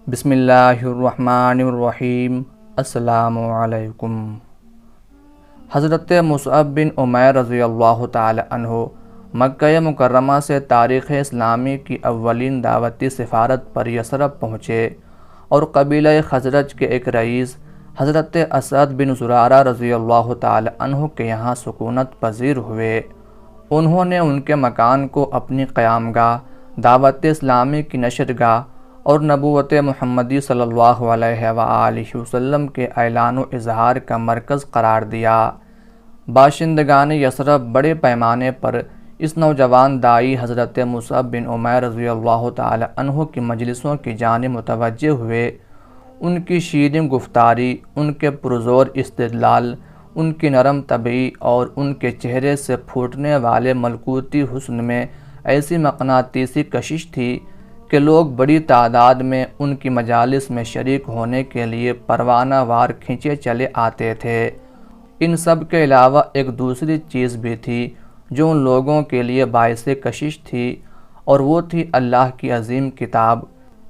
بسم اللہ الرحمن الرحیم۔ السلام علیکم۔ حضرت مصعب بن عمیر رضی اللہ تعالی عنہ مکہ مکرمہ سے تاریخ اسلامی کی اولین دعوتی سفارت پر یثرب پہنچے اور قبیلہ خزرج کے ایک رئیس حضرت اسعد بن زرارہ رضی اللہ تعالی عنہ کے یہاں سکونت پذیر ہوئے۔ انہوں نے ان کے مکان کو اپنی قیامگاہ، دعوت اسلامی کی نشرگاہ اور نبوت محمدی صلی اللہ علیہ وآلہ وسلم کے اعلان و اظہار کا مرکز قرار دیا۔ باشندگان یثرب بڑے پیمانے پر اس نوجوان داعی حضرت مصعب بن عمیر رضی اللہ تعالی عنہ کی مجلسوں کی جانب متوجہ ہوئے۔ ان کی شیریں گفتاری، ان کے پرزور استدلال، ان کی نرم طبعی اور ان کے چہرے سے پھوٹنے والے ملکوتی حسن میں ایسی مقناطیسی کشش تھی کہ لوگ بڑی تعداد میں ان کی مجالس میں شریک ہونے کے لیے پروانہ وار کھنچے چلے آتے تھے۔ ان سب کے علاوہ ایک دوسری چیز بھی تھی جو ان لوگوں کے لیے باعث کشش تھی، اور وہ تھی اللہ کی عظیم کتاب،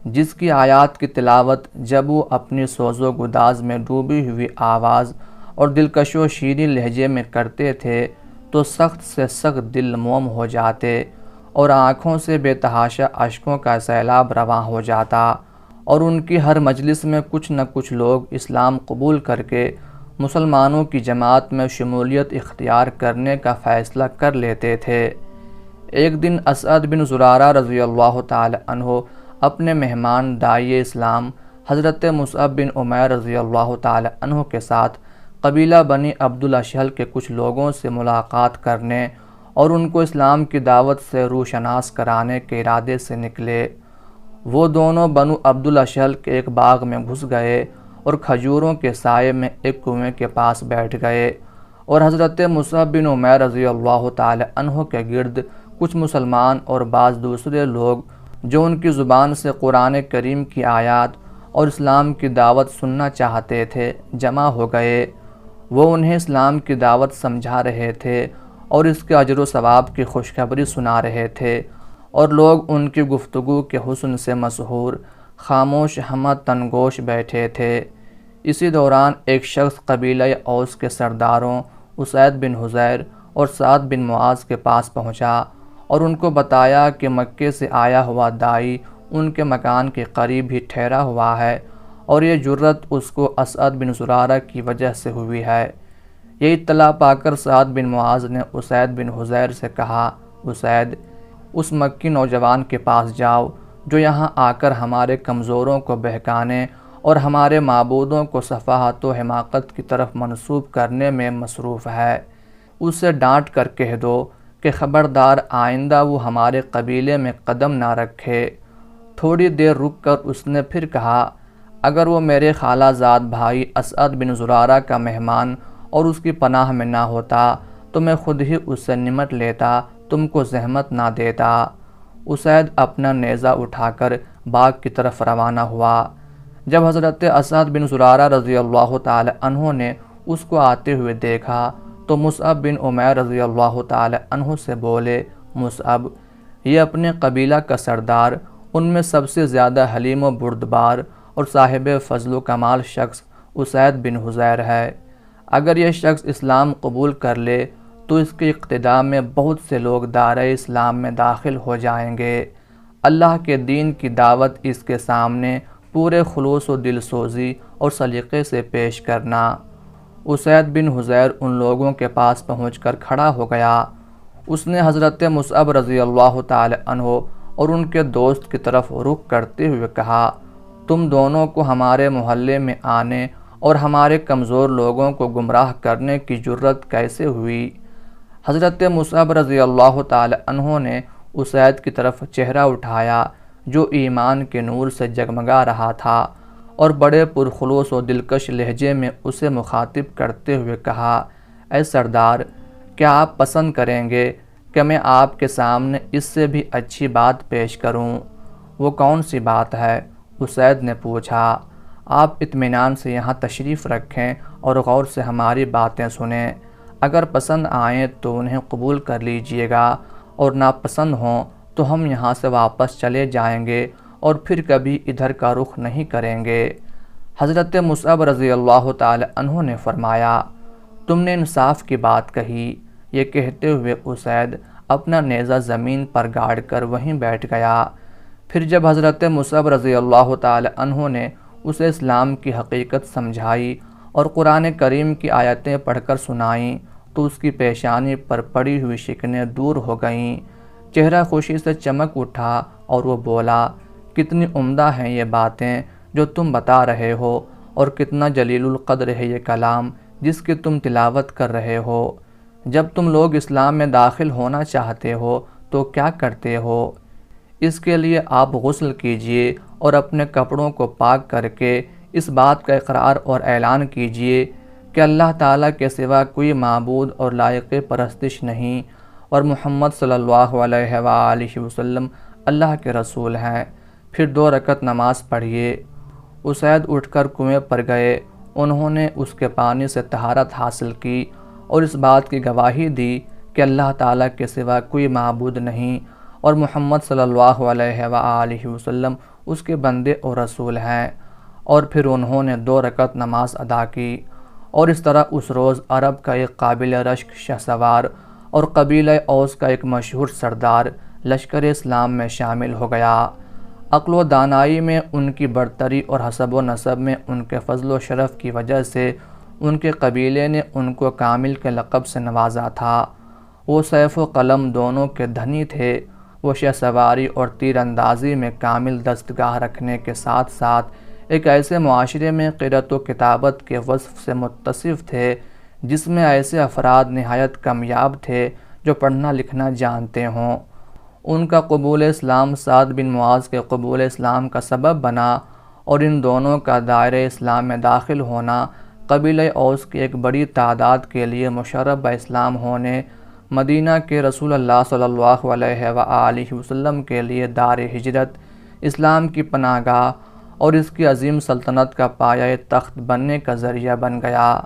جس کی آیات کی تلاوت جب وہ اپنی سوز و گداز میں ڈوبی ہوئی آواز اور دلکش و شیریں لہجے میں کرتے تھے تو سخت سے سخت دل موم ہو جاتے اور آنکھوں سے بے تحاشا اشکوں کا سیلاب رواں ہو جاتا، اور ان کی ہر مجلس میں کچھ نہ کچھ لوگ اسلام قبول کر کے مسلمانوں کی جماعت میں شمولیت اختیار کرنے کا فیصلہ کر لیتے تھے۔ ایک دن اسعد بن زرارہ رضی اللہ تعالی عنہ اپنے مہمان داعی اسلام حضرت مصعب بن عمیر رضی اللہ تعالی عنہ کے ساتھ قبیلہ بنی عبد الاشہل کے کچھ لوگوں سے ملاقات کرنے اور ان کو اسلام کی دعوت سے روشناس کرانے کے ارادے سے نکلے۔ وہ دونوں بنو عبد الاشہل کے ایک باغ میں گھس گئے اور کھجوروں کے سائے میں ایک کنویں کے پاس بیٹھ گئے، اور حضرت مصعب بن عمیر رضی اللہ تعالی عنہ کے گرد کچھ مسلمان اور بعض دوسرے لوگ جو ان کی زبان سے قرآن کریم کی آیات اور اسلام کی دعوت سننا چاہتے تھے جمع ہو گئے۔ وہ انہیں اسلام کی دعوت سمجھا رہے تھے اور اس کے اجر و ثواب کی خوشخبری سنا رہے تھے، اور لوگ ان کی گفتگو کے حسن سے مسحور، خاموش ہمہ تنگوش بیٹھے تھے۔ اسی دوران ایک شخص قبیلہ اوس کے سرداروں اسید بن حضیر اور سعد بن معاذ کے پاس پہنچا اور ان کو بتایا کہ مکے سے آیا ہوا داعی ان کے مکان کے قریب ہی ٹھہرا ہوا ہے، اور یہ جرت اس کو اسعد بن زرارہ کی وجہ سے ہوئی ہے۔ یہ اطلاع پا کر سعد بن معاذ نے اسید بن حضیر سے کہا، اسید، اس مکی نوجوان کے پاس جاؤ جو یہاں آ کر ہمارے کمزوروں کو بہکانے اور ہمارے معبودوں کو سفاہت و حماقت کی طرف منسوب کرنے میں مصروف ہے۔ اسے ڈانٹ کر کہہ دو کہ خبردار آئندہ وہ ہمارے قبیلے میں قدم نہ رکھے۔ تھوڑی دیر رک کر اس نے پھر کہا، اگر وہ میرے خالہ زاد بھائی اسعد بن زرارہ کا مہمان اور اس کی پناہ میں نہ ہوتا تو میں خود ہی اس سے نمٹ لیتا، تم کو زحمت نہ دیتا۔ اسید اپنا نیزہ اٹھا کر باغ کی طرف روانہ ہوا۔ جب حضرت اسعد بن زرارہ رضی اللہ تعالی عنہ نے اس کو آتے ہوئے دیکھا تو مصعب بن عمیر رضی اللہ تعالی عنہ سے بولے، مصعب، یہ اپنے قبیلہ کا سردار، ان میں سب سے زیادہ حلیم و بردبار اور صاحب فضل و کمال شخص اسید بن حضیر ہے۔ اگر یہ شخص اسلام قبول کر لے تو اس کے اقتداء میں بہت سے لوگ دائرۂ اسلام میں داخل ہو جائیں گے۔ اللہ کے دین کی دعوت اس کے سامنے پورے خلوص و دل سوزی اور سلیقے سے پیش کرنا۔ اسید بن حضیر ان لوگوں کے پاس پہنچ کر کھڑا ہو گیا۔ اس نے حضرت مصعب رضی اللہ تعالی عنہ اور ان کے دوست کی طرف رخ کرتے ہوئے کہا، تم دونوں کو ہمارے محلے میں آنے اور ہمارے کمزور لوگوں کو گمراہ کرنے کی جرت کیسے ہوئی؟ حضرت مصعب رضی اللہ تعالی عنہ نے اسید کی طرف چہرہ اٹھایا جو ایمان کے نور سے جگمگا رہا تھا، اور بڑے پرخلوص و دلکش لہجے میں اسے مخاطب کرتے ہوئے کہا، اے سردار، کیا آپ پسند کریں گے کہ میں آپ کے سامنے اس سے بھی اچھی بات پیش کروں؟ وہ کون سی بات ہے؟ اسید نے پوچھا۔ آپ اطمینان سے یہاں تشریف رکھیں اور غور سے ہماری باتیں سنیں۔ اگر پسند آئیں تو انہیں قبول کر لیجئے گا، اور ناپسند ہوں تو ہم یہاں سے واپس چلے جائیں گے اور پھر کبھی ادھر کا رخ نہیں کریں گے۔ حضرت مصعب رضی اللہ تعالی عنہ نے فرمایا، تم نے انصاف کی بات کہی۔ یہ کہتے ہوئے اسید اپنا نیزہ زمین پر گاڑ کر وہیں بیٹھ گیا۔ پھر جب حضرت مصعب رضی اللہ تعالی عنہ نے اسے اسلام کی حقیقت سمجھائی اور قرآن کریم کی آیتیں پڑھ کر سنائیں تو اس کی پیشانی پر پڑی ہوئی شکنیں دور ہو گئیں، چہرہ خوشی سے چمک اٹھا اور وہ بولا، کتنی عمدہ ہیں یہ باتیں جو تم بتا رہے ہو، اور کتنا جلیل القدر ہے یہ کلام جس کی تم تلاوت کر رہے ہو۔ جب تم لوگ اسلام میں داخل ہونا چاہتے ہو تو کیا کرتے ہو؟ اس کے لیے آپ غسل کیجئے اور اپنے کپڑوں کو پاک کر کے اس بات کا اقرار اور اعلان کیجئے کہ اللہ تعالیٰ کے سوا کوئی معبود اور لائق پرستش نہیں، اور محمد صلی اللہ علیہ وآلہ وسلم اللہ کے رسول ہیں۔ پھر 2 رکعت نماز پڑھیے۔ اسید اٹھ کر کنویں پر گئے۔ انہوں نے اس کے پانی سے طہارت حاصل کی اور اس بات کی گواہی دی کہ اللہ تعالیٰ کے سوا کوئی معبود نہیں، اور محمد صلی اللہ علیہ وآلہ وسلم اس کے بندے اور رسول ہیں، اور پھر انہوں نے 2 رکعت نماز ادا کی، اور اس طرح اس روز عرب کا ایک قابل رشک شہسوار اور قبیلہ اوس کا ایک مشہور سردار لشکر اسلام میں شامل ہو گیا۔ عقل و دانائی میں ان کی برتری اور حسب و نسب میں ان کے فضل و شرف کی وجہ سے ان کے قبیلے نے ان کو کامل کے لقب سے نوازا تھا۔ وہ سیف و قلم دونوں کے دھنی تھے۔ وہ شہسواری اور تیر اندازی میں کامل دستگاہ رکھنے کے ساتھ ساتھ ایک ایسے معاشرے میں قرأت و کتابت کے وصف سے متصف تھے جس میں ایسے افراد نہایت کمیاب تھے جو پڑھنا لکھنا جانتے ہوں۔ ان کا قبول اسلام سعد بن معاذ کے قبول اسلام کا سبب بنا، اور ان دونوں کا دائرہ اسلام میں داخل ہونا قبیلہ اوس کی ایک بڑی تعداد کے لیے مشرف باسلام ہونے، مدینہ کے رسول اللہ صلی اللہ علیہ وآلہ وسلم کے لیے دار ہجرت، اسلام کی پناہ گاہ اور اس کی عظیم سلطنت کا پایہ تخت بننے کا ذریعہ بن گیا۔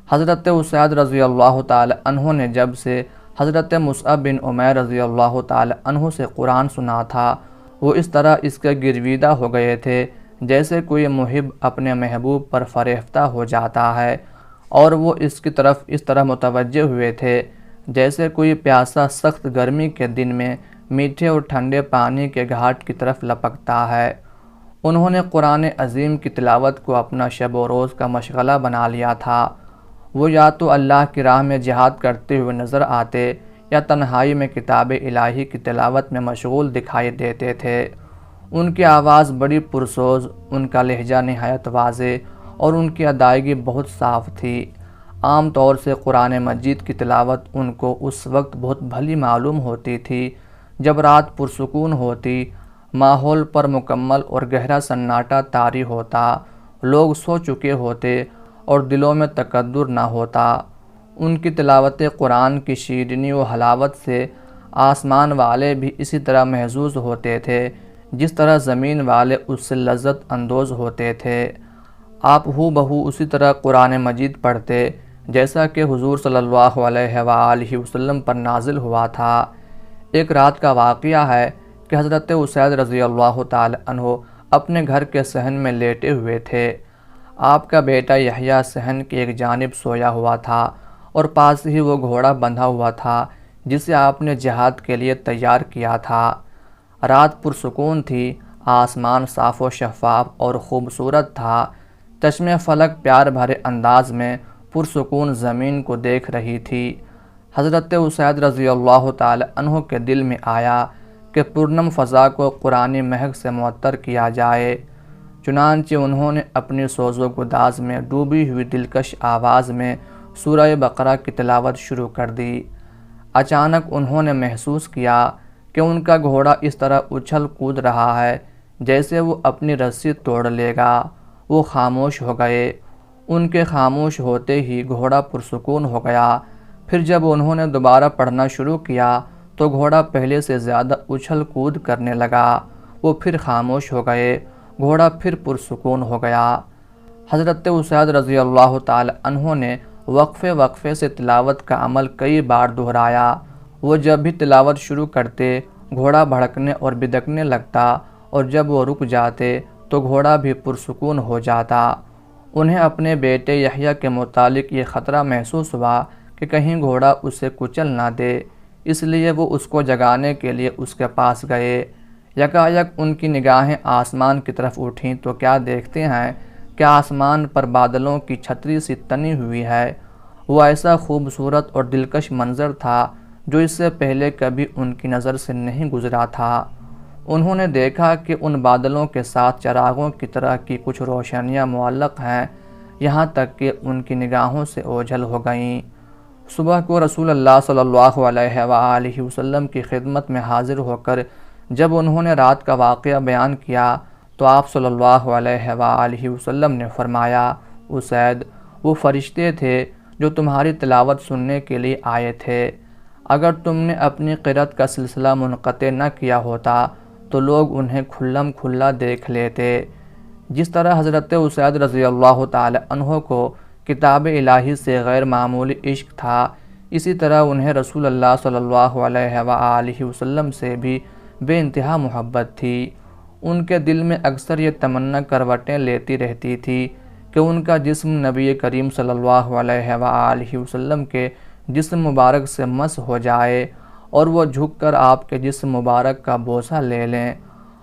حضرت اسید رضی اللہ تعالی عنہ نے جب سے حضرت مصعب بن عمیر رضی اللہ تعالی عنہ سے قرآن سنا تھا، وہ اس طرح اس کے گرویدہ ہو گئے تھے جیسے کوئی محب اپنے محبوب پر فریفتہ ہو جاتا ہے، اور وہ اس کی طرف اس طرح متوجہ ہوئے تھے جیسے کوئی پیاسا سخت گرمی کے دن میں میٹھے اور ٹھنڈے پانی کے گھاٹ کی طرف لپکتا ہے۔ انہوں نے قرآن عظیم کی تلاوت کو اپنا شب و روز کا مشغلہ بنا لیا تھا۔ وہ یا تو اللہ کی راہ میں جہاد کرتے ہوئے نظر آتے یا تنہائی میں کتاب الہی کی تلاوت میں مشغول دکھائی دیتے تھے۔ ان کی آواز بڑی پرسوز، ان کا لہجہ نہایت واضح اور ان کی ادائیگی بہت صاف تھی۔ عام طور سے قرآن مجید کی تلاوت ان کو اس وقت بہت بھلی معلوم ہوتی تھی جب رات پرسکون ہوتی، ماحول پر مکمل اور گہرا سناٹا طاری ہوتا، لوگ سو چکے ہوتے اور دلوں میں تکدر نہ ہوتا۔ ان کی تلاوت قرآن کی شیرینی و حلاوت سے آسمان والے بھی اسی طرح محظوظ ہوتے تھے جس طرح زمین والے اس سے لذت اندوز ہوتے تھے۔ آپ ہو بہو اسی طرح قرآن مجید پڑھتے جیسا کہ حضور صلی اللہ علیہ وآلہ وسلم پر نازل ہوا تھا۔ ایک رات کا واقعہ ہے کہ حضرت اسید رضی اللہ تعالی عنہ اپنے گھر کے صحن میں لیٹے ہوئے تھے۔ آپ کا بیٹا یحییٰ صحن کی ایک جانب سویا ہوا تھا اور پاس ہی وہ گھوڑا بندھا ہوا تھا جسے آپ نے جہاد کے لیے تیار کیا تھا۔ رات پرسکون تھی، آسمان صاف و شفاف اور خوبصورت تھا، چشم فلک پیار بھرے انداز میں پرسکون زمین کو دیکھ رہی تھی۔ حضرت اسید رضی اللہ تعالی عنہ کے دل میں آیا کہ پرنم فضا کو قرآنی مہک سے معطر کیا جائے، چنانچہ انہوں نے اپنی سوز و گداز میں ڈوبی ہوئی دلکش آواز میں سورہ بقرہ کی تلاوت شروع کر دی۔ اچانک انہوں نے محسوس کیا کہ ان کا گھوڑا اس طرح اچھل کود رہا ہے جیسے وہ اپنی رسی توڑ لے گا۔ وہ خاموش ہو گئے۔ ان کے خاموش ہوتے ہی گھوڑا پرسکون ہو گیا۔ پھر جب انہوں نے دوبارہ پڑھنا شروع کیا تو گھوڑا پہلے سے زیادہ اچھل کود کرنے لگا۔ وہ پھر خاموش ہو گئے، گھوڑا پھر پرسکون ہو گیا۔ حضرت اسید رضی اللہ تعالی عنہ نے وقفے وقفے سے تلاوت کا عمل کئی بار دہرایا۔ وہ جب بھی تلاوت شروع کرتے گھوڑا بھڑکنے اور بدکنے لگتا اور جب وہ رک جاتے تو گھوڑا بھی پرسکون ہو جاتا۔ انہیں اپنے بیٹے یحییٰ کے متعلق یہ خطرہ محسوس ہوا کہ کہیں گھوڑا اسے کچل نہ دے، اس لیے وہ اس کو جگانے کے لیے اس کے پاس گئے۔ یکایک ان کی نگاہیں آسمان کی طرف اٹھیں تو کیا دیکھتے ہیں کہ آسمان پر بادلوں کی چھتری سی تنی ہوئی ہے۔ وہ ایسا خوبصورت اور دلکش منظر تھا جو اس سے پہلے کبھی ان کی نظر سے نہیں گزرا تھا۔ انہوں نے دیکھا کہ ان بادلوں کے ساتھ چراغوں کی طرح کی کچھ روشنیاں معلق ہیں، یہاں تک کہ ان کی نگاہوں سے اوجھل ہو گئیں۔ صبح کو رسول اللہ صلی اللہ علیہ وآلہ وسلم کی خدمت میں حاضر ہو کر جب انہوں نے رات کا واقعہ بیان کیا تو آپ صلی اللہ علیہ وآلہ وسلم نے فرمایا، اسید، وہ فرشتے تھے جو تمہاری تلاوت سننے کے لیے آئے تھے۔ اگر تم نے اپنی قرأت کا سلسلہ منقطع نہ کیا ہوتا تو لوگ انہیں کھلم کھلا دیکھ لیتے۔ جس طرح حضرت اسید رضی اللہ تعالی عنہ کو کتاب الہی سے غیر معمولی عشق تھا، اسی طرح انہیں رسول اللہ صلی اللہ علیہ وآلہ وسلم سے بھی بے انتہا محبت تھی۔ ان کے دل میں اکثر یہ تمنا کروٹیں لیتی رہتی تھی کہ ان کا جسم نبی کریم صلی اللہ علیہ وآلہ وسلم کے جسم مبارک سے مس ہو جائے اور وہ جھک کر آپ کے جسم مبارک کا بوسہ لے لیں،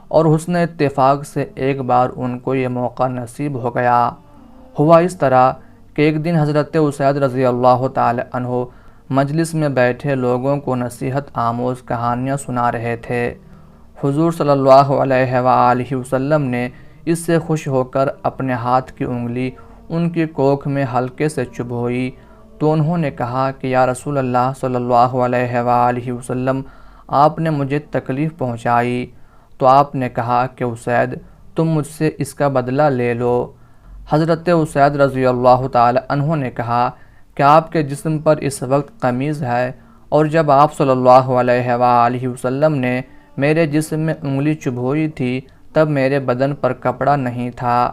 اور حسن اتفاق سے ایک بار ان کو یہ موقع نصیب ہو گیا۔ ہوا اس طرح کہ ایک دن حضرت اسید رضی اللہ تعالی عنہ مجلس میں بیٹھے لوگوں کو نصیحت آموز کہانیاں سنا رہے تھے۔ حضور صلی اللہ علیہ وآلہ وسلم نے اس سے خوش ہو کر اپنے ہاتھ کی انگلی ان کی کوکھ میں ہلکے سے چبھوئی تو انہوں نے کہا کہ یا رسول اللہ صلی اللہ علیہ وآلہ وسلم، آپ نے مجھے تکلیف پہنچائی۔ تو آپ نے کہا کہ اسید، تم مجھ سے اس کا بدلہ لے لو۔ حضرت اسید رضی اللہ تعالی عنہ نے کہا کہ آپ کے جسم پر اس وقت قمیض ہے، اور جب آپ صلی اللہ علیہ وآلہ وسلم نے میرے جسم میں انگلی چبھوئی تھی تب میرے بدن پر کپڑا نہیں تھا۔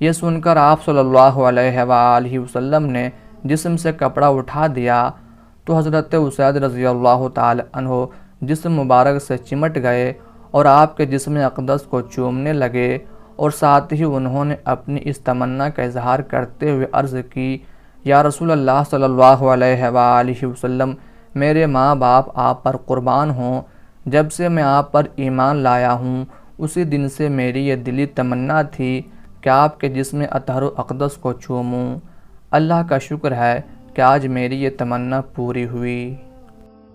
یہ سن کر آپ صلی اللہ علیہ وآلہ وسلم نے جسم سے کپڑا اٹھا دیا تو حضرت اسید رضی اللہ تعالی عنہ جسم مبارک سے چمٹ گئے اور آپ کے جسم اقدس کو چومنے لگے، اور ساتھ ہی انہوں نے اپنی اس تمنا کا اظہار کرتے ہوئے عرض کی، یا رسول اللہ صلی اللہ علیہ وآلہ وسلم، میرے ماں باپ آپ پر قربان ہوں، جب سے میں آپ پر ایمان لایا ہوں اسی دن سے میری یہ دلی تمنا تھی کہ آپ کے جسم اطہر و اقدس کو چوموں۔ اللہ کا شکر ہے کہ آج میری یہ تمنا پوری ہوئی۔